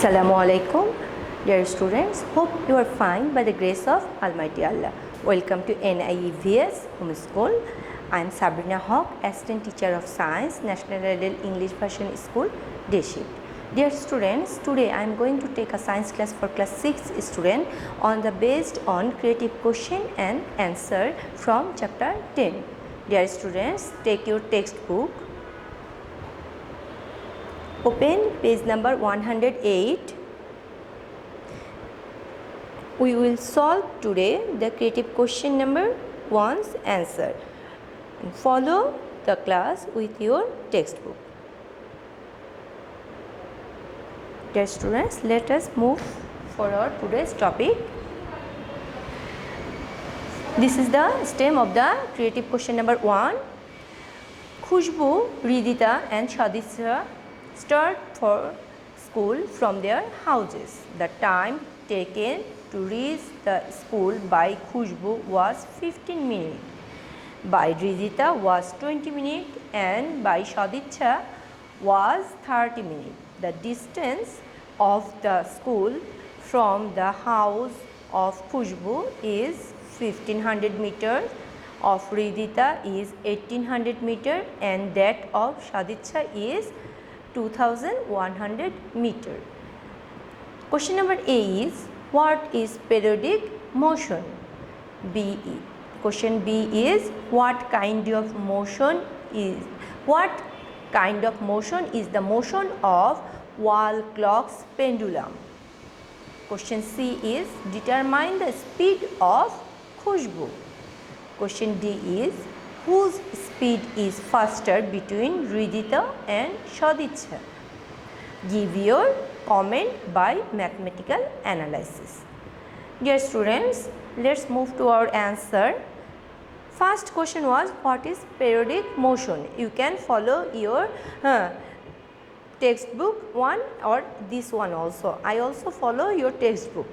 Assalamu alaikum, dear students. Hope you are fine by the grace of Almighty Allah. Welcome to NIEVS Home School. I am Sabrina Hawk, Assistant Teacher of Science, National Adult English Version School, Day Shift. Dear students, today I am going to take a science class for class 6 student based on creative question and answer from chapter 10. Dear students, take your textbook. Open page number 108. We will solve today the creative question number 1's answer. And follow the class with your textbook. Dear students, let us move for our today's topic. This is the stem of the creative question number 1. Khushbu, Ridita and Shadisha start for school from their houses. The time taken to reach the school by Khushbu was 15 minutes, by Ridita was 20 minutes and by Shadisha was 30 minutes. The distance of the school from the house of Khushbu is 1500 meters, of Ridita is 1800 meters and that of Shadisha is 2100 meters. Question number A is, what is periodic motion? Question B is, what kind of motion is the motion of wall clock's pendulum? Question C is, determine the speed of Khushbu. Question D is, whose speed is faster between Ridita and Shadisha? Give your comment by mathematical analysis. Dear students, let's move to our answer. First question was, what is periodic motion? You can follow your textbook one or this one also. I also follow your textbook.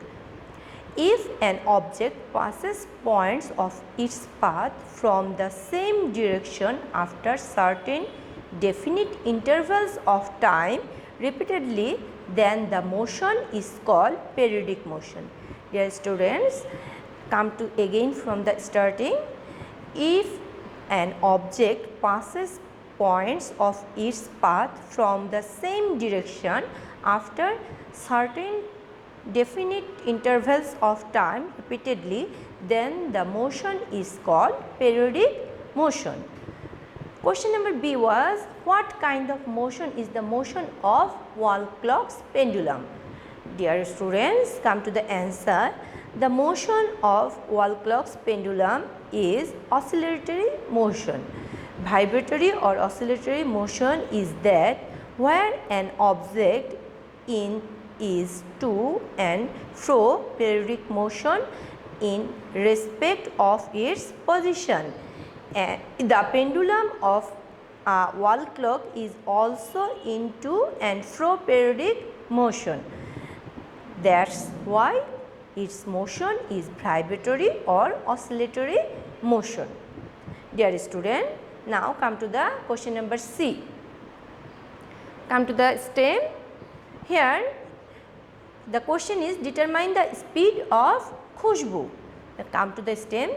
If an object passes points of its path from the same direction after certain definite intervals of time repeatedly, then the motion is called periodic motion. Dear students, come to again from the starting. If an object passes points of its path from the same direction after certain definite intervals of time repeatedly, then the motion is called periodic motion. Question number B was, what kind of motion is the motion of wall clock's pendulum? Dear students, come to the answer. The motion of wall clock's pendulum is oscillatory motion. Vibratory or oscillatory motion is that where an object is to and fro periodic motion in respect of its position. The pendulum of a wall clock is also into and fro periodic motion. That's why its motion is vibratory or oscillatory motion. Dear student, now come to the question number C. Come to the stem. Here the question is, determine the speed of Khushbu. Now come to the stem.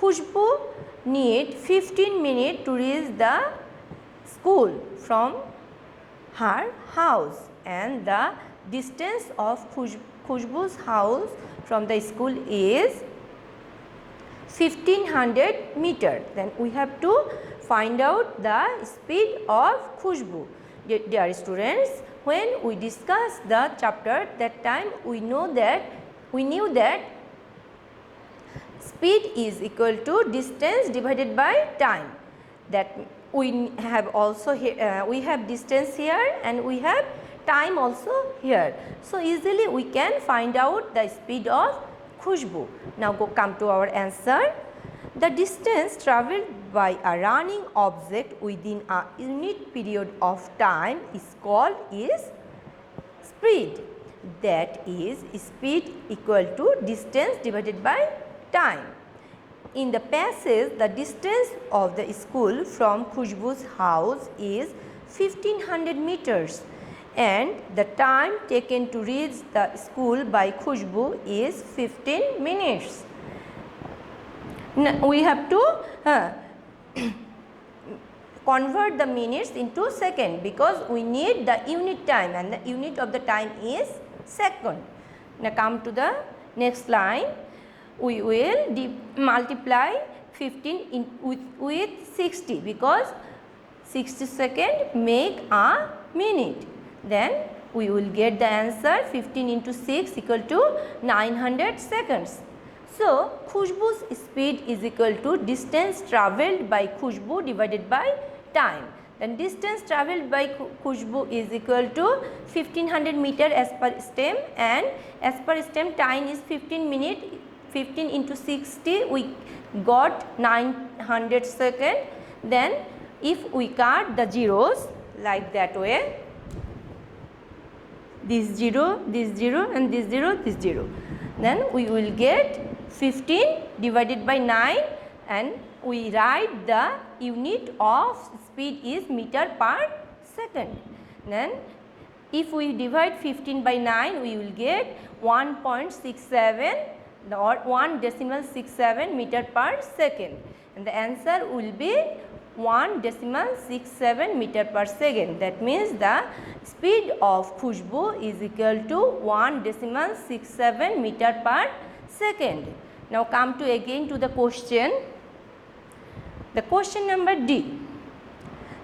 Khushbu need 15 minutes to reach the school from her house, and the distance of Khushbu's house from the school is 1500 meters. Then we have to find out the speed of Khushbu. Dear students, when we discussed the chapter, that time we knew that speed is equal to distance divided by time. That we have also here, we have distance here and we have time also here. So easily we can find out the speed of Khushbu. Now come to our answer. The distance travelled by a running object within a unit period of time is called speed. That is speed equal to distance divided by time. In the passage, the distance of the school from Khushbu's house is 1500 meters and the time taken to reach the school by Khushbu is 15 minutes. Now we have to convert the minutes into second because we need the unit time and the unit of the time is second. Now come to the next line. We will multiply 15 with 60 because 60 seconds make a minute. Then we will get the answer 15 into 6 equal to 900 seconds. So Khushbu's speed is equal to distance travelled by Khushbu divided by time. Then distance travelled by Khushbu is equal to 1500 meter as per stem, and as per stem time is 15 minutes. 15 into 60 we got 900 seconds. Then if we cut the zeros like that way, this 0, this 0 and this 0, this 0, then we will get 15 divided by 9 and we write the unit of speed is meter per second. Then if we divide 15 by 9 we will get 1.67 or 1.67 meter per second, and the answer will be 1.67 meter per second. That means the speed of Khushbu is equal to 1.67 meter per second. Now come to again to the question. The question number D.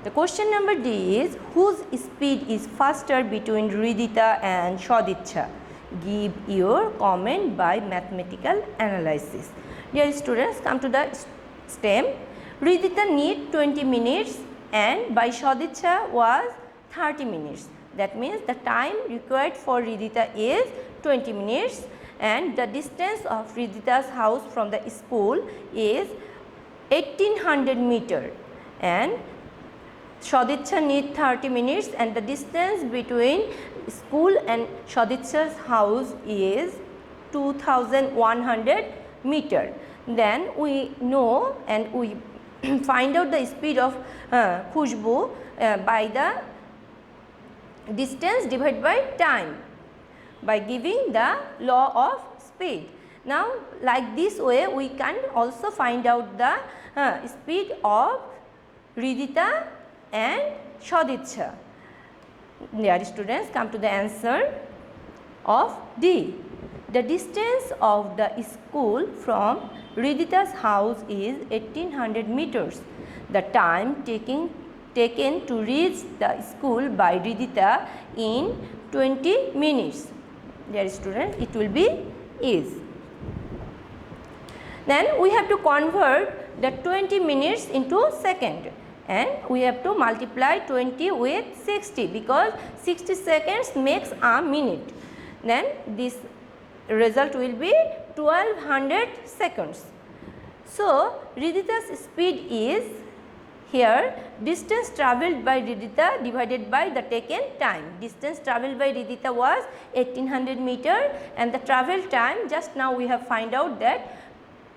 The question number D is whose speed is faster between Ridhita and Sadicha? Give your comment by mathematical analysis. Dear students, come to the stem. Ridhita need 20 minutes and by Sadicha was 30 minutes. That means the time required for Ridhita is 20 minutes and the distance of Ridhita's house from the school is 1800 meter and Sadicha need 30 minutes and the distance between school and Sadicha's house is 2100 meter. Then we know and we find out the speed of Khushbu by the distance divided by time by giving the law of speed. Now like this way we can also find out the speed of Ridhita and Sadicha. Dear students, come to the answer of D. The distance of the school from Ridhita's house is 1800 meters. The time taken to reach the school by Ridhita in 20 minutes. Dear students, it will be is. Then we have to convert the 20 minutes into second and we have to multiply 20 with 60 because 60 seconds makes a minute. Then this result will be 1200 seconds. So Ridhita's speed is here distance travelled by Ridhita divided by the taken time. Distance travelled by Ridhita was 1800 meter and the travel time just now we have find out that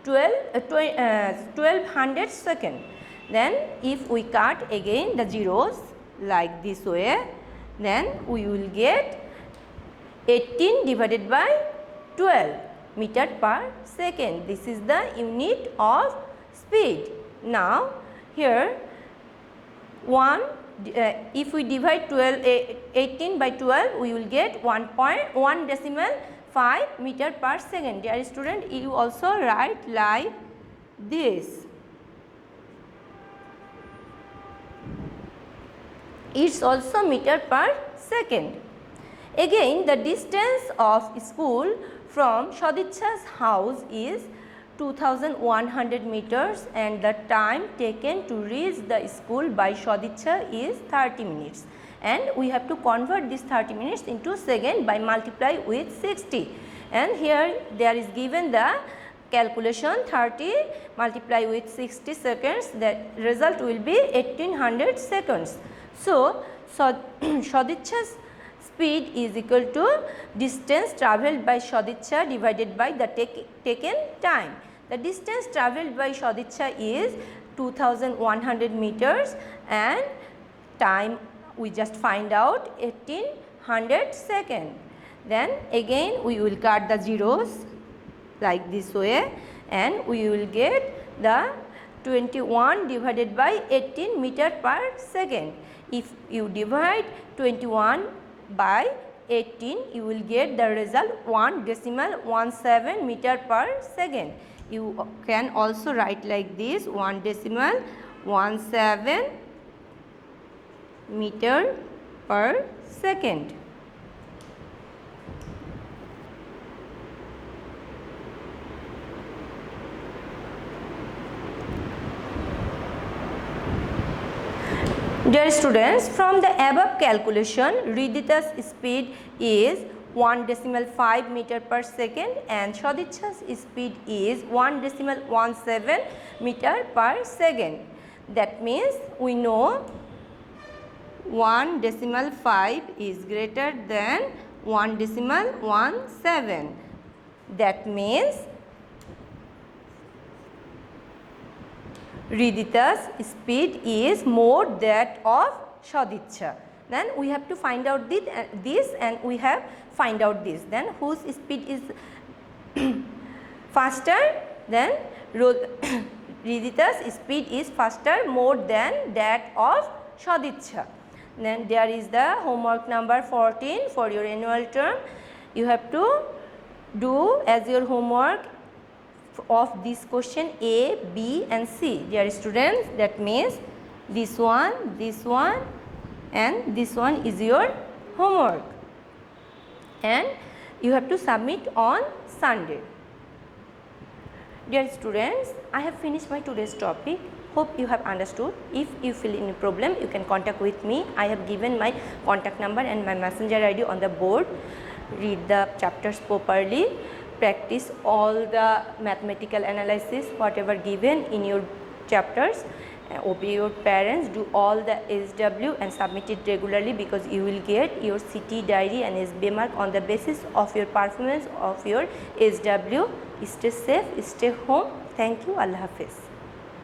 1200 seconds. Then if we cut again the zeros like this way, then we will get 18 divided by 12 meter per second. This is the unit of speed. Now here if we divide 18 by 12 we will get 1.1.5 meter per second. Dear student, you also write like this. It's also meter per second. Again the distance of school from Sadicha's house is 2100 meters and the time taken to reach the school by Sadicha is 30 minutes. And we have to convert this 30 minutes into second by multiply with 60. And here there is given the calculation 30 multiply with 60 seconds, the result will be 1800 seconds. So Sadicha's speed is equal to distance travelled by Sadicha divided by the taken time. The distance travelled by Sadicha is 2100 meters and time we just find out 1800 second. Then again we will cut the zeros like this way, and we will get the 21 divided by 18 meter per second. If you divide 21 by 18, you will get the result 1.17 meter per second. You can also write like this, 1.17 meter per second. Dear students, from the above calculation, Ridita's speed is 1.5 meter per second and Shadicha's speed is 1.17 meter per second. That means we know 1.5 is greater than 1.17. That means Ridita's speed is more that of Shadicha. Then we have to find out this and we have find out this. Then whose speed is faster? Then Ridita's speed is faster more than that of Shadicha. Then there is the homework number 14 for your annual term. You have to do as your homework of this question A, B and C. Dear students, that means this one and this one is your homework, and you have to submit on Sunday. Dear students, I have finished my today's topic. Hope you have understood. If you feel any problem, you can contact with me. I have given my contact number and my messenger ID on the board. Read the chapters properly. Practice all the mathematical analysis whatever given in your chapters. Obey your parents, do all the SW and submit it regularly, because you will get your CT diary and SB mark on the basis of your performance of your SW. Stay safe, stay home. Thank you. Allah Hafiz.